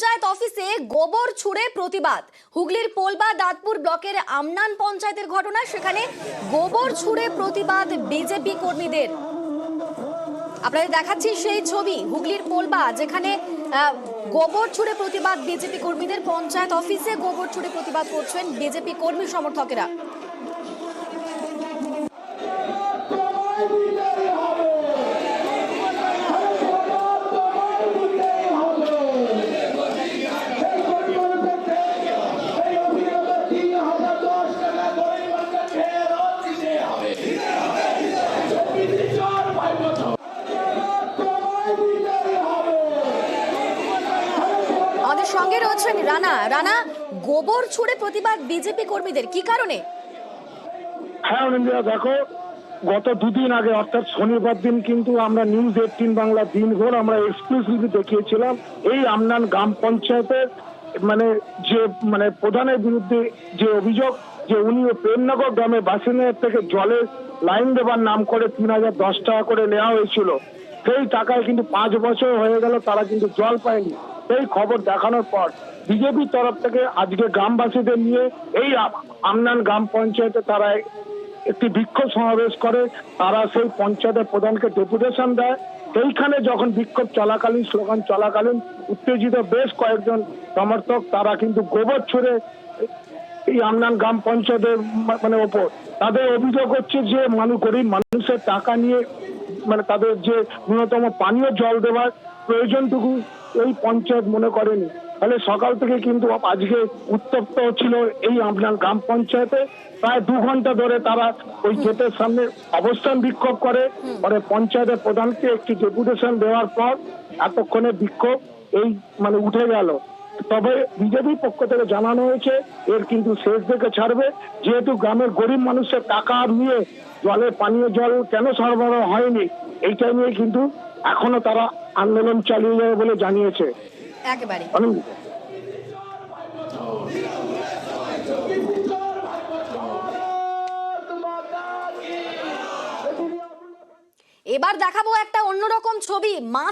পঞ্চায়েত অফিসে গোবর ছুঁড়ে প্রতিবাদ। হুগলির পোলবা দাঁতপুর ব্লকের আমনান পঞ্চায়েতের ঘটনা, সেখানে গোবর ছুঁড়ে প্রতিবাদ বিজেপি কর্মীদের। আপনাদের দেখাচ্ছি সেই ছবি, হুগলির পোলবা, যেখানে গোবর ছুঁড়ে প্রতিবাদ বিজেপি কর্মীদের। পঞ্চায়েত অফিসে গোবর ছুঁড়ে প্রতিবাদ করছেন বিজেপি কর্মী সমর্থকেরা। আমাদের সঙ্গে রয়েছেন রানা। রানা, গোবর ছুঁড়ে প্রতিবাদ বিজেপি কর্মীদের, কি কারণে? হ্যাঁ অনিন্দিরা, দেখো, গত দুদিন আগে অর্থাৎ শনিবার দিন কিন্তু আমরা নিউজ 18 বাংলা দিনভর আমরা এক্সক্লুসিভলি দেখিয়েছিলাম এই আমনান গ্রাম পঞ্চায়েতের প্রধানের বিরুদ্ধে যে অভিযোগ, যে উনি প্রেমনগর গ্রামের বাসিন্দাদের থেকে জলের লাইন দেবার নাম করে 3010 টাকা করে নেওয়া হয়েছিল। সেই টাকায় কিন্তু 5 বছর হয়ে গেল, তারা কিন্তু জল পায়নি। এই খবর দেখানোর পর বিজেপির তরফ থেকে আজকে গ্রামবাসীদের নিয়ে এই আমনান গ্রাম পঞ্চায়েতে তারা একটি বিক্ষোভ সমাবেশ করে। তারা সেই পঞ্চায়েতের প্রধানকে ডেপুটেশন দেয়। সেইখানে যখন বিক্ষোভ চলাকালীন, স্লোগান চলাকালীন উত্তেজিত বেশ কয়েকজন সমর্থক তারা কিন্তু গোবর ছুঁড়ে এই আমনান গ্রাম পঞ্চায়েতের ওপর। তাদের অভিযোগ হচ্ছে যে গরিব মানুষের টাকা নিয়ে তাদের যে ন্যূনতম পানীয় জল দেওয়ার প্রয়োজনটুকু এই পঞ্চায়েত মনে করেনি। ফলে সকাল থেকে কিন্তু আজকে উত্তপ্ত হচ্ছিল এই আমনান গ্রাম পঞ্চায়েতে। প্রায় 2 ঘন্টা ধরে তারা ওই গেটের সামনে অবস্থান বিক্ষোভ করে। পরে পঞ্চায়েতের প্রধানকে একটি ডেপুটেশন দেওয়ার পর এতক্ষণে বিক্ষোভ উঠে গেল। তবে বিজেপির পক্ষ থেকে জানানো হয়েছে এর কিন্তু শেষ দেখে ছাড়বে, যেহেতু গ্রামের গরিব মানুষের টাকা নিয়ে পানীয় জল কেন সরবরাহ হয়নি, এইটা নিয়ে কিন্তু এখনো তারা আন্দোলন চালিয়ে যাবে বলে জানিয়েছে। একেবারে এবার দেখাবো একটা অন্যরকম ছবি। মাছ